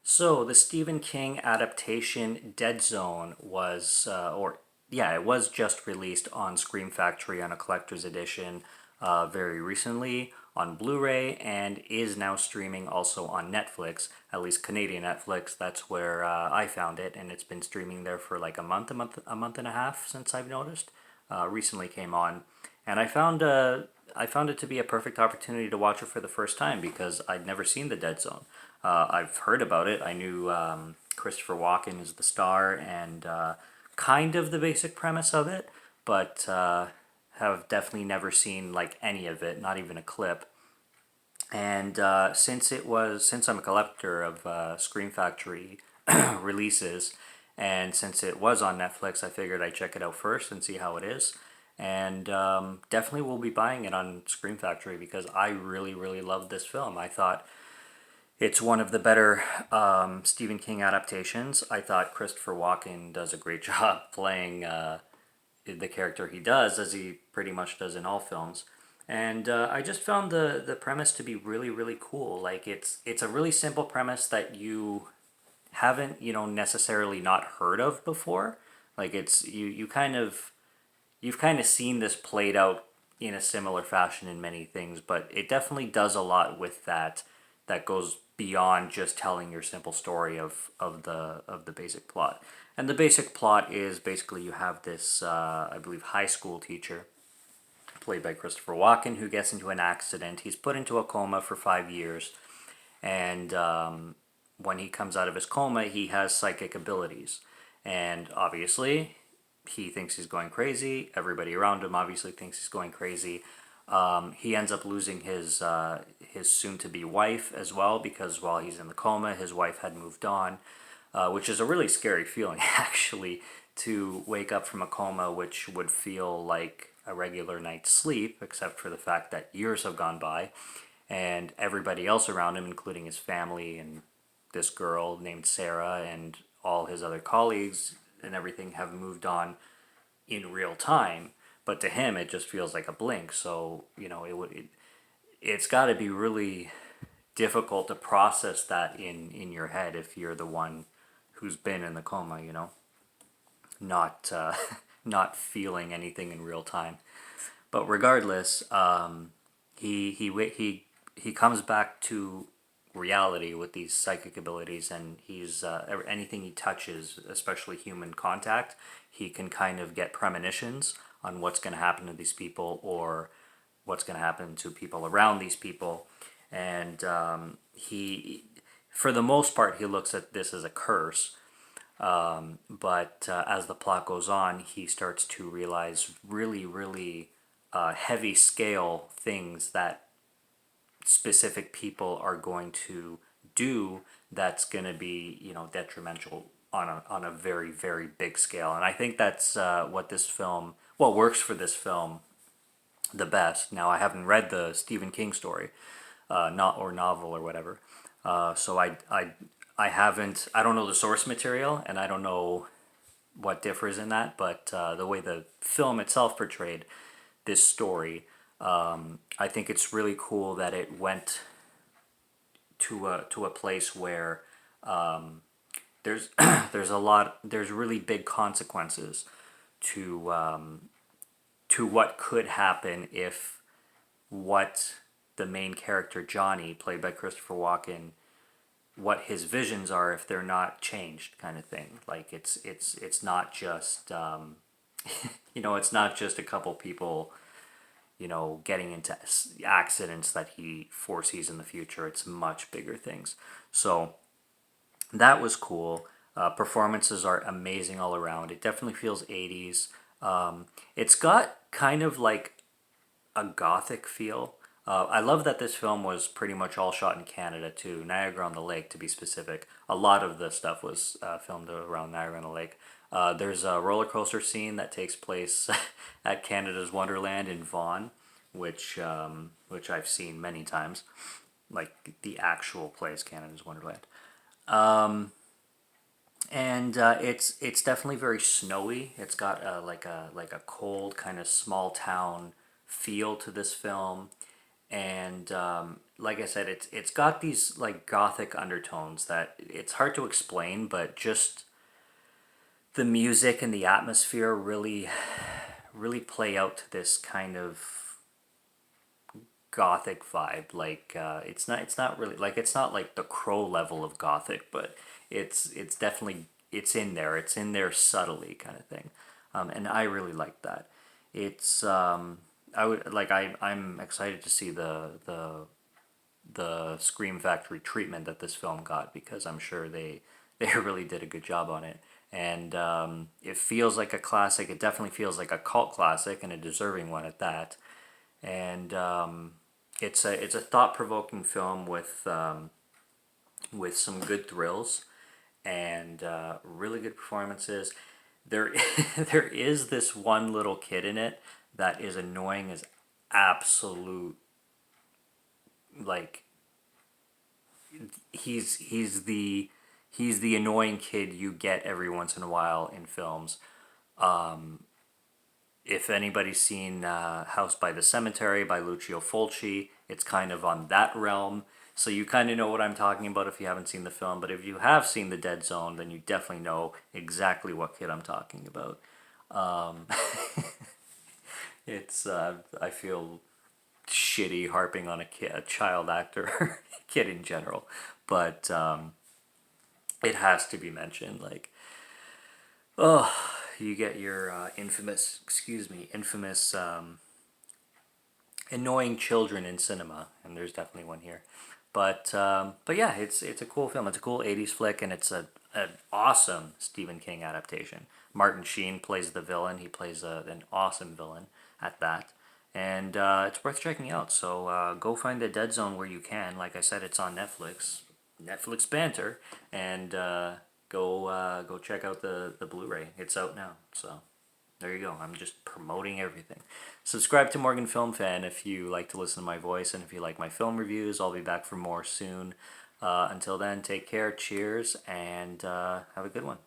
So the Stephen King adaptation Dead Zone it was just released on Scream Factory on a collector's edition very recently on Blu-ray and is now streaming also on Netflix, at least Canadian Netflix. That's where I found it, and it's been streaming there for like a month and a half since I've noticed. Recently came on, and I found it to be a perfect opportunity to watch it for the first time because I'd never seen The Dead Zone. I've heard about it. I knew Christopher Walken is the star and kind of the basic premise of it, but have definitely never seen like any of it, not even a clip. And since I'm a collector of Scream Factory releases, and since it was on Netflix, I figured I'd check it out first and see how it is. And definitely will be buying it on Scream Factory because I really, really loved this film. I thought it's one of the better Stephen King adaptations. I thought Christopher Walken does a great job playing the character he does, as he pretty much does in all films. And I just found the premise to be really, really cool. Like it's a really simple premise that you haven't, necessarily not heard of before. Like you've kind of seen this played out in a similar fashion in many things, but it definitely does a lot with that goes beyond just telling your simple story of the basic plot. And the basic plot is basically you have this, I believe, high school teacher played by Christopher Walken who gets into an accident. He's put into a coma for 5 years, and when he comes out of his coma, he has psychic abilities. And obviously, he thinks he's going crazy. Everybody around him obviously thinks he's going crazy. He ends up losing his soon-to-be wife as well because while he's in the coma, his wife had moved on, which is a really scary feeling actually to wake up from a coma, which would feel like a regular night's sleep, except for the fact that years have gone by, and everybody else around him, including his family and this girl named Sarah and all his other colleagues and everything, have moved on in real time, but to him it just feels like a blink. So it's got to be really difficult to process that in your head if you're the one who's been in the coma, not not feeling anything in real time. But regardless, he comes back to reality with these psychic abilities, and he's anything he touches, especially human contact, he can kind of get premonitions on what's going to happen to these people or what's going to happen to people around these people. And he, for the most part, he looks at this as a curse. But as the plot goes on, he starts to realize really, really heavy scale things that specific people are going to do that's going to be, detrimental on a very, very big scale. And I think that's what works for this film the best. Now, I haven't read the Stephen King story, not or novel or whatever, so I haven't. I don't know the source material, and I don't know what differs in that. But the way the film itself portrayed this story, I think it's really cool that it went to a place where there's there's really big consequences to what could happen if what the main character Johnny, played by Christopher Walken, what his visions are if they're not changed, kind of thing. Like it's not just it's not just a couple people getting into accidents that he foresees in the future. It's much bigger things. So that was cool. Performances are amazing all around. It definitely feels 80s. It's got kind of like a gothic feel. I love that this film was pretty much all shot in Canada too, Niagara on the Lake to be specific. A lot of the stuff was filmed around Niagara on the Lake. There's a roller coaster scene that takes place at Canada's Wonderland in Vaughan, which I've seen many times, like the actual place Canada's Wonderland. And it's definitely very snowy. It's got like a cold kind of small town feel to this film, and like I said, it's got these like gothic undertones that it's hard to explain, but just the music and the atmosphere really play out to this kind of gothic vibe. Like it's not really like it's not like the Crow level of gothic, but it's definitely it's in there. It's in there subtly, kind of thing, and I really like that. It's I would like I'm excited to see the Scream Factory treatment that this film got because I'm sure they really did a good job on it. And it feels like a classic. It definitely feels like a cult classic and a deserving one at that. And it's a thought provoking film with some good thrills and really good performances. There there is this one little kid in it that is annoying as absolute like he's the annoying kid you get every once in a while in films. If anybody's seen House by the Cemetery by Lucio Fulci, it's kind of on that realm. So you kind of know what I'm talking about if you haven't seen the film. But if you have seen The Dead Zone, then you definitely know exactly what kid I'm talking about. It's I feel shitty harping on a child actor, kid in general, but it has to be mentioned. Like, oh, you get your infamous annoying children in cinema, and there's definitely one here. But yeah, it's a cool film. It's a cool '80s flick, and it's an awesome Stephen King adaptation. Martin Sheen plays the villain. He plays an awesome villain at that, and it's worth checking out. So go find The Dead Zone where you can. Like I said, it's on Netflix. Netflix Banter, and go check out the Blu-ray. It's out now, so there you go. I'm just promoting everything. Subscribe to Morgan Film Fan if you like to listen to my voice, and if you like my film reviews, I'll be back for more soon. Until then, take care, cheers, and have a good one.